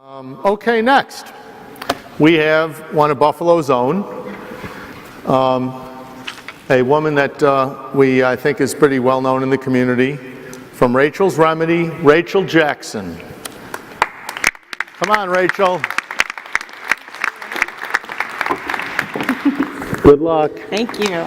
Okay, next we have one of Buffalo's own, a woman that I think is pretty well known in the community, from Rachel's Remedy, Rachel Jackson. Come on, Rachel. Good luck. Thank you.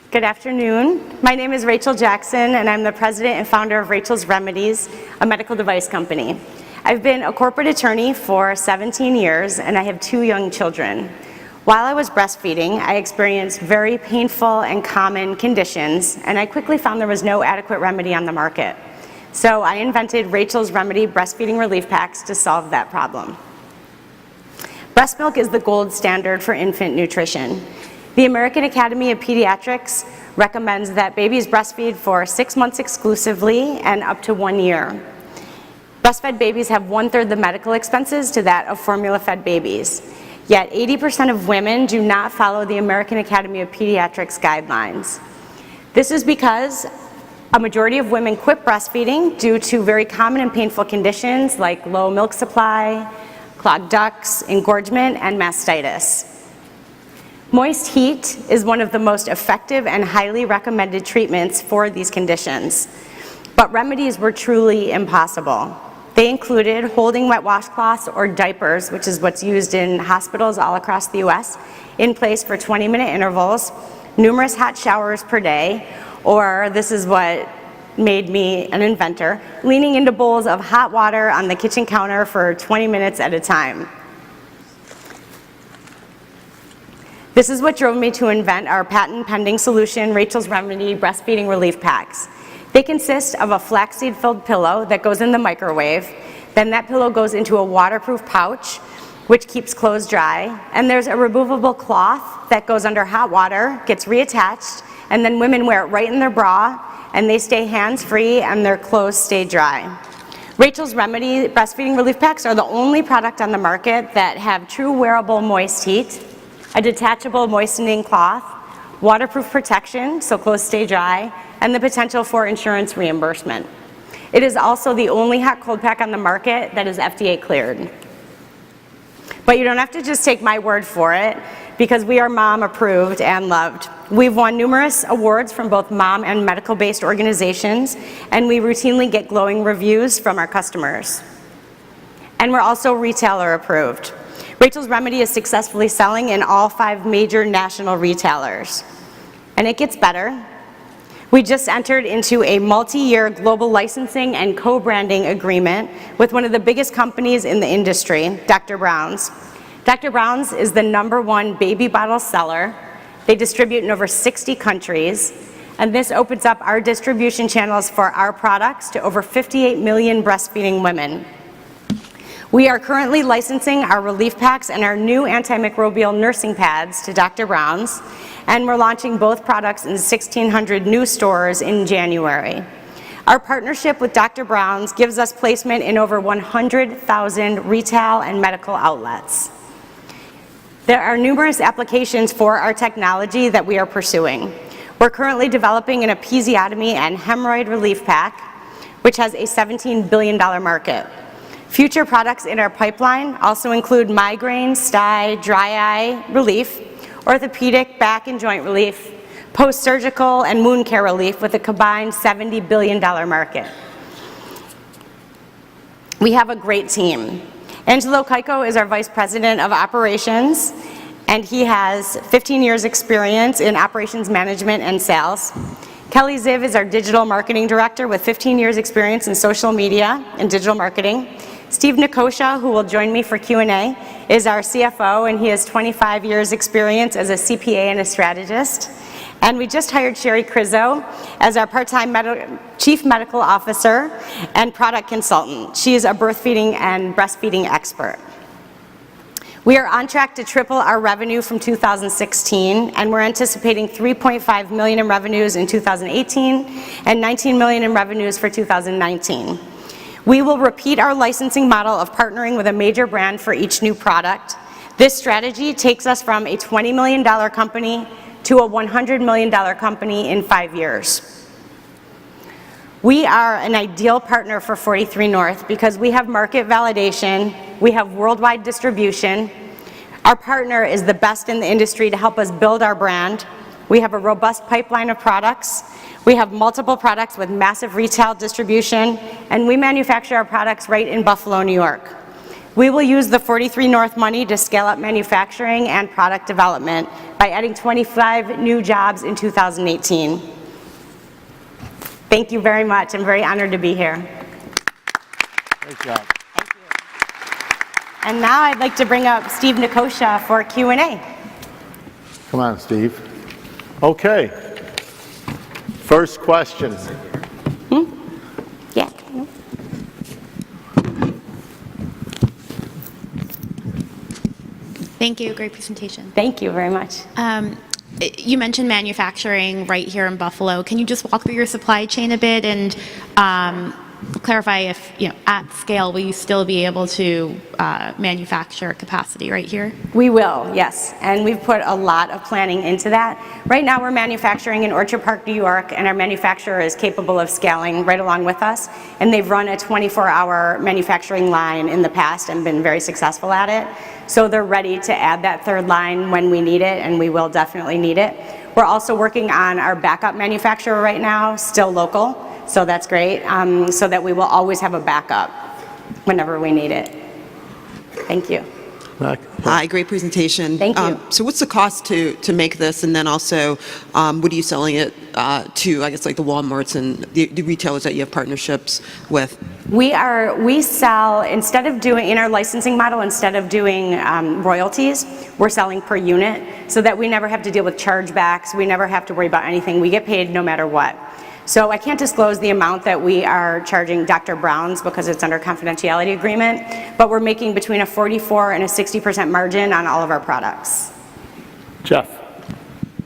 Good afternoon. My name is Rachel Jackson, and I'm the president and founder of Rachel's Remedies, a medical device company. I've been a corporate attorney for 17 years, and I have 2 young children. While I was breastfeeding, I experienced very painful and common conditions, and I quickly found there was no adequate remedy on the market. So I invented Rachel's Remedy breastfeeding relief packs to solve that problem. Breast milk is the gold standard for infant nutrition. The American Academy of Pediatrics recommends that babies breastfeed for 6 months exclusively and up to 1 year. Breastfed babies have 1/3 the medical expenses to that of formula-fed babies. Yet 80% of women do not follow the American Academy of Pediatrics guidelines. This is because a majority of women quit breastfeeding due to very common and painful conditions like low milk supply, clogged ducts, engorgement, and mastitis. Moist heat is one of the most effective and highly recommended treatments for these conditions. But remedies were truly impossible. They included holding wet washcloths or diapers, which is what's used in hospitals all across the US, in place for 20-minute intervals, numerous hot showers per day, or this is what made me an inventor, leaning into bowls of hot water on the kitchen counter for 20 minutes at a time. This is what drove me to invent our patent-pending solution, Rachel's Remedy breastfeeding relief packs. They consist of a flaxseed-filled pillow that goes in the microwave. Then that pillow goes into a waterproof pouch, which keeps clothes dry. And there's a removable cloth that goes under hot water, gets reattached, and then women wear it right in their bra, and they stay hands-free and their clothes stay dry. Rachel's Remedy breastfeeding relief packs are the only product on the market that have true wearable moist heat, a detachable moistening cloth, waterproof protection so clothes stay dry, and the potential for insurance reimbursement. It is also the only hot cold pack on the market that is FDA cleared. But you don't have to just take my word for it, because we are mom approved and loved. We've won numerous awards from both mom and medical-based organizations, and we routinely get glowing reviews from our customers. And we're also retailer approved. Rachel's Remedy is successfully selling in all 5 major national retailers. And it gets better. We just entered into a multi-year global licensing and co-branding agreement with one of the biggest companies in the industry, Dr. Brown's. Dr. Brown's is the #1 baby bottle seller. They distribute in over 60 countries. And this opens up our distribution channels for our products to over 58 million breastfeeding women. We are currently licensing our relief packs and our new antimicrobial nursing pads to Dr. Brown's, and we're launching both products in 1,600 new stores in January. Our partnership with Dr. Brown's gives us placement in over 100,000 retail and medical outlets. There are numerous applications for our technology that we are pursuing. We're currently developing an episiotomy and hemorrhoid relief pack, which has a $17 billion market. Future products in our pipeline also include migraine, sty, dry eye relief, orthopedic, back and joint relief, post-surgical and wound care relief with a combined $70 billion market. We have a great team. Angelo Kaiko is our Vice President of Operations, and he has 15 years experience in operations management and sales. Kelly Ziv is our Digital Marketing Director with 15 years experience in social media and digital marketing. Steve Nikosha, who will join me for Q&A, is our CFO, and he has 25 years experience as a CPA and a strategist. And we just hired Sherry Crizzo as our part-time Chief Medical Officer and product consultant. She is a birth feeding and breastfeeding expert. We are on track to triple our revenue from 2016, and we're anticipating $3.5 million in revenues in 2018 and $19 million in revenues for 2019. We will repeat our licensing model of partnering with a major brand for each new product. This strategy takes us from a $20 million company to a $100 million company in 5 years. We are an ideal partner for 43North because we have market validation, we have worldwide distribution, our partner is the best in the industry to help us build our brand, we have a robust pipeline of products, we have multiple products with massive retail distribution, and we manufacture our products right in Buffalo, New York. We will use the 43North money to scale up manufacturing and product development by adding 25 new jobs in 2018. Thank you very much. I'm very honored to be here. Great job. Thank you. And now I'd like to bring up Steve Nikosha for Q&A. Come on, Steve. Okay. First question. Yeah. Thank you. Great presentation. Thank you very much. You mentioned manufacturing right here in Buffalo. Can you just walk through your supply chain a bit and clarify if, at scale, will you still be able to manufacture capacity right here? We will, yes. And we've put a lot of planning into that. Right now we're manufacturing in Orchard Park, New York, and our manufacturer is capable of scaling right along with us. And they've run a 24-hour manufacturing line in the past and been very successful at it. So they're ready to add that third line when we need it, and we will definitely need it. We're also working on our backup manufacturer right now, still local. So that's great, so that we will always have a backup whenever we need it. Thank you. Hi, great presentation. Thank you. So what's the cost to make this, and then also, what are you selling it to, I guess, like the Walmarts and the retailers that you have partnerships with? We sell, instead of doing, in our licensing model, instead of doing royalties, we're selling per unit, so that we never have to deal with chargebacks, we never have to worry about anything, we get paid no matter what. So I can't disclose the amount that we are charging Dr. Brown's because it's under confidentiality agreement, but we're making between a 44 and a 60% margin on all of our products. Jeff.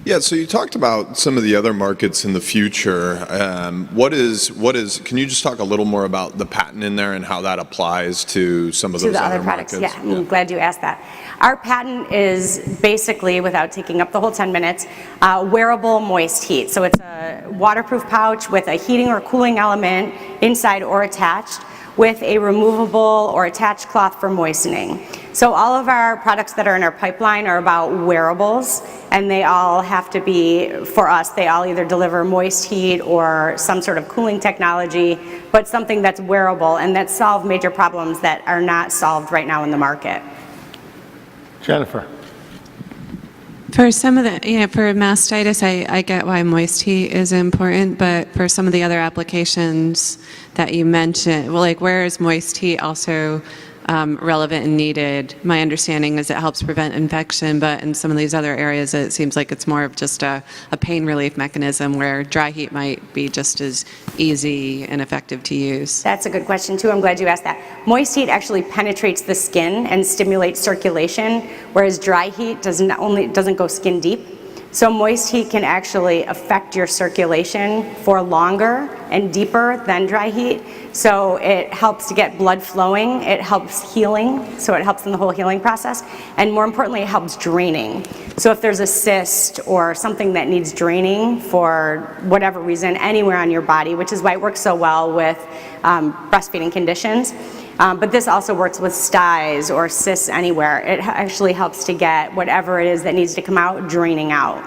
Yeah, so you talked about some of the other markets in the future. Can you just talk a little more about the patent in there and how that applies to some of those other products? markets? Yeah, I'm glad you asked that. Our patent is basically, without taking up the whole 10 minutes, wearable moist heat. So it's a waterproof pouch with a heating or cooling element inside or attached with a removable or attached cloth for moistening. So all of our products that are in our pipeline are about wearables, and they all have to be, for us, they all either deliver moist heat or some sort of cooling technology, but something that's wearable and that solve major problems that are not solved right now in the market. Jennifer. For some of the, for mastitis, I get why moist heat is important, but for some of the other applications that you mentioned, well, like where is moist heat also relevant and needed? My understanding is it helps prevent infection, but in some of these other areas, it seems like it's more of just a pain relief mechanism where dry heat might be just as easy and effective to use. That's a good question too. I'm glad you asked that. Moist heat actually penetrates the skin and stimulates circulation, whereas dry heat doesn't go skin deep. So moist heat can actually affect your circulation for longer and deeper than dry heat. So it helps to get blood flowing, it helps healing, so it helps in the whole healing process, and more importantly, it helps draining. So if there's a cyst or something that needs draining for whatever reason anywhere on your body, which is why it works so well with breastfeeding conditions, but this also works with styes or cysts anywhere. It actually helps to get whatever it is that needs to come out, draining out.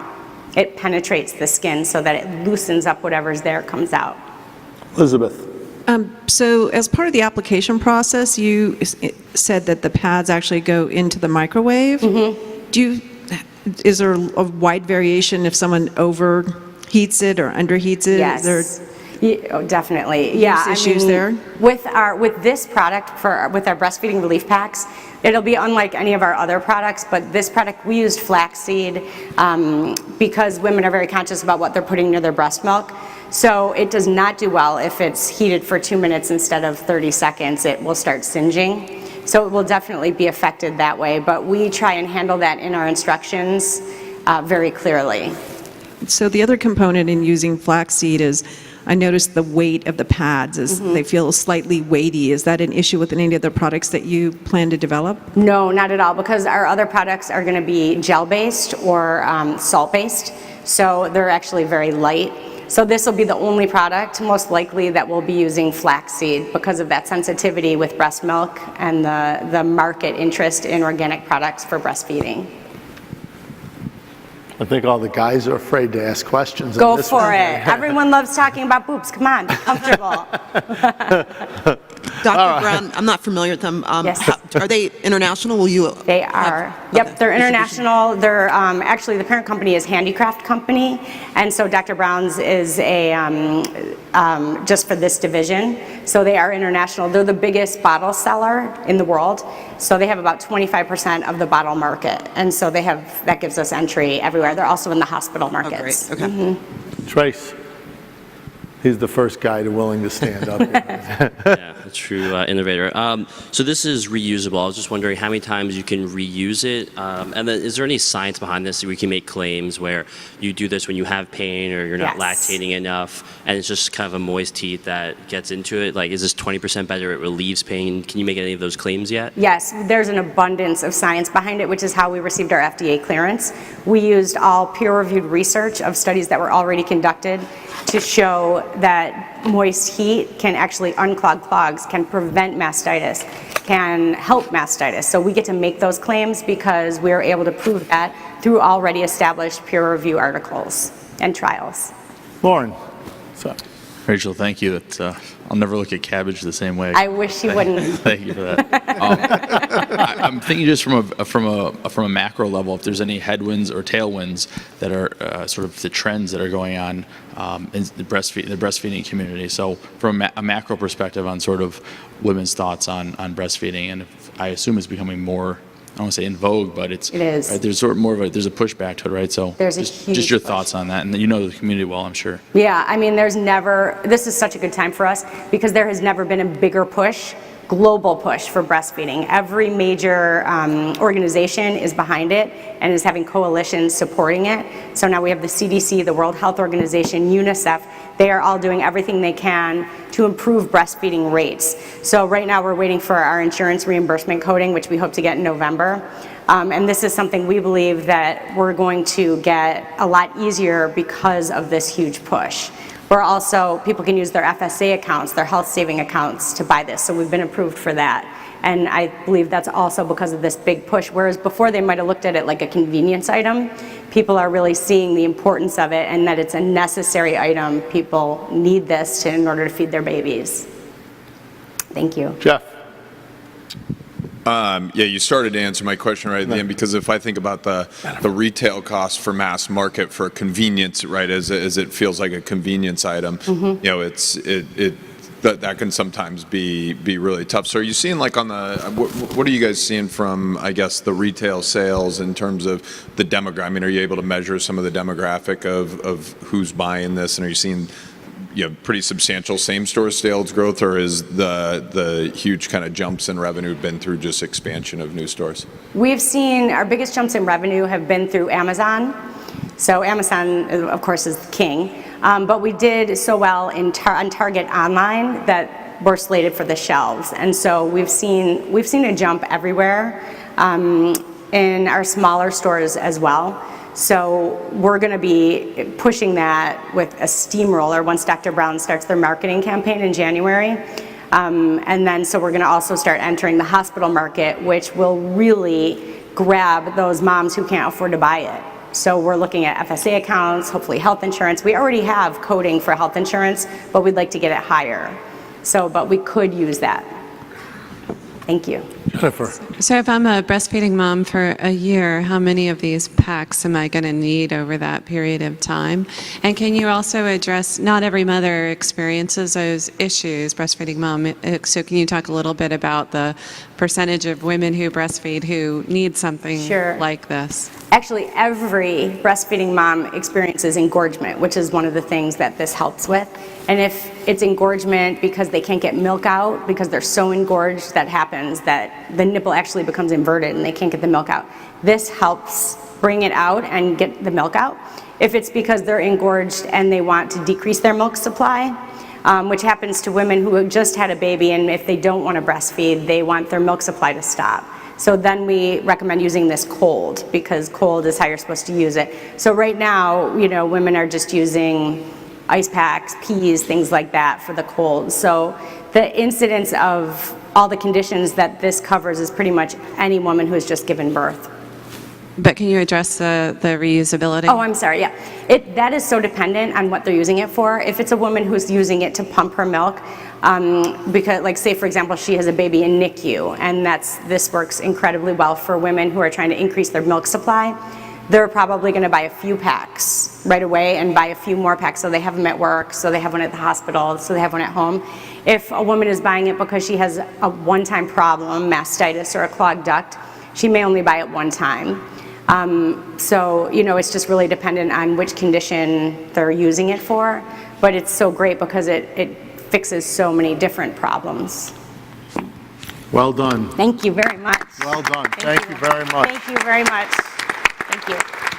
It penetrates the skin so that it loosens up whatever's there, comes out. Elizabeth. So as part of the application process, you said that the pads actually go into the microwave. Mm-hmm. Is there a wide variation if someone overheats it or underheats it? Yes. Definitely. Yeah. Issues there? With this product, with our breastfeeding relief packs, it'll be unlike any of our other products, but this product, we used flaxseed because women are very conscious about what they're putting near their breast milk. So it does not do well if it's heated for 2 minutes instead of 30 seconds. It will start singeing. So it will definitely be affected that way, but we try and handle that in our instructions very clearly. So the other component in using flaxseed is, I noticed the weight of the pads is they feel slightly weighty. Is that an issue with any of the products that you plan to develop? No, not at all, because our other products are going to be gel-based or salt-based, so they're actually very light. So this will be the only product, most likely, that will be using flaxseed because of that sensitivity with breast milk and the market interest in organic products for breastfeeding. I think all the guys are afraid to ask questions. Go on this for one. it. Everyone loves talking about boobs. Come on, be comfortable. Dr. Brown, I'm not familiar with them. Yes. Are they international? Will you? They are. Yep, they're international. They're actually, the parent company is Handicraft Company, and so Dr. Brown's is a just for this division. So they are international. They're the biggest bottle seller in the world. So they have about 25% of the bottle market, and so they have, that gives us entry everywhere. They're also in the hospital Oh, markets. great. Okay. Trace, he's the first guy willing to stand up here. Yeah, a true innovator. So this is reusable. I was just wondering how many times you can reuse it, and then is there any science behind this that we can make claims where you do this when you have pain or you're not Yes. lactating enough, and it's just kind of a moist teat that gets into it? Like, is this 20% better? It relieves pain. Can you make any of those claims yet? Yes, there's an abundance of science behind it, which is how we received our FDA clearance. We used all peer-reviewed research of studies that were already conducted to show that moist heat can actually unclog clogs, can prevent mastitis, can help mastitis. So we get to make those claims because we are able to prove that through already established peer review articles and trials. Lauren, what's up? Rachel, thank you. I'll never look at cabbage the same way. I wish you wouldn't. Thank you for that. I'm thinking just from a macro level, if there's any headwinds or tailwinds that are sort of the trends that are going on in the breastfeeding community. So from a macro perspective on sort of women's thoughts on breastfeeding, and I assume it's becoming more, I don't want to say in vogue, but it is. Right, there's sort of more of there's a pushback to it, right? So There's a just huge your push. thoughts on that, and you know the community well, I'm sure. Yeah, I mean, this is such a good time for us because there has never been a bigger push, global push for breastfeeding. Every major organization is behind it and is having coalitions supporting it. So now we have the CDC, the World Health Organization, UNICEF. They are all doing everything they can to improve breastfeeding rates. So right now we're waiting for our insurance reimbursement coding, which we hope to get in November. And this is something we believe that we're going to get a lot easier because of this huge push. We're also, people can use their FSA accounts, their health saving accounts to buy this, so we've been approved for that. And I believe that's also because of this big push, whereas before they might have looked at it like a convenience item. People are really seeing the importance of it and that it's a necessary item. People need this in order to feed their babies. Thank you. Jeff? Yeah, you started to answer my question right at the end, because if I think about the retail cost for mass market for convenience, right, as it feels like a convenience item, you know, that can sometimes be really tough. So are you seeing, like, on the what are you guys seeing from, I guess, the retail sales in terms of the demographic? I mean, are you able to measure some of the demographic of who's buying this, and are you seeing, you know, pretty substantial same-store sales growth, or is the huge kind of jumps in revenue been through just expansion of new stores? We've seen our biggest jumps in revenue have been through Amazon. So Amazon, of course, is the king. But we did so well on Target online that we're slated for the shelves. And so we've seen a jump everywhere in our smaller stores as well. So we're going to be pushing that with a steamroller once Dr. Brown starts their marketing campaign in January. And then so we're going to also start entering the hospital market, which will really grab those moms who can't afford to buy it. So we're looking at FSA accounts, hopefully health insurance. We already have coding for health insurance, but we'd like to get it higher. So, but we could use that. Thank you. Jennifer? So if I'm a breastfeeding mom for a year, how many of these packs am I going to need over that period of time? And can you also address, not every mother experiences those issues, breastfeeding mom, so can you talk a little bit about the percentage of women who breastfeed who need something Sure. like this? Actually, every breastfeeding mom experiences engorgement, which is one of the things that this helps with. And if it's engorgement because they can't get milk out, because they're so engorged, that happens, that the nipple actually becomes inverted and they can't get the milk out. This helps bring it out and get the milk out. If it's because they're engorged and they want to decrease their milk supply, which happens to women who have just had a baby, and if they don't want to breastfeed, they want their milk supply to stop. So then we recommend using this cold, because cold is how you're supposed to use it. So right now, you know, women are just using ice packs, peas, things like that for the cold. So the incidence of all the conditions that this covers is pretty much any woman who has just given birth. But can you address the reusability? Oh, I'm sorry, yeah. That is so dependent on what they're using it for. If it's a woman who's using it to pump her milk, because, like, say, for example, she has a baby in NICU, and this works incredibly well for women who are trying to increase their milk supply, they're probably going to buy a few packs right away and buy a few more packs so they have them at work, so they have one at the hospital, so they have one at home. If a woman is buying it because she has a one-time problem, mastitis or a clogged duct, she may only buy it one time. So, you know, it's just really dependent on which condition they're using it for, but it's so great because it fixes so many different problems. Well done. Thank you very much. Well done. Thank you very much. Thank you very much. Thank you.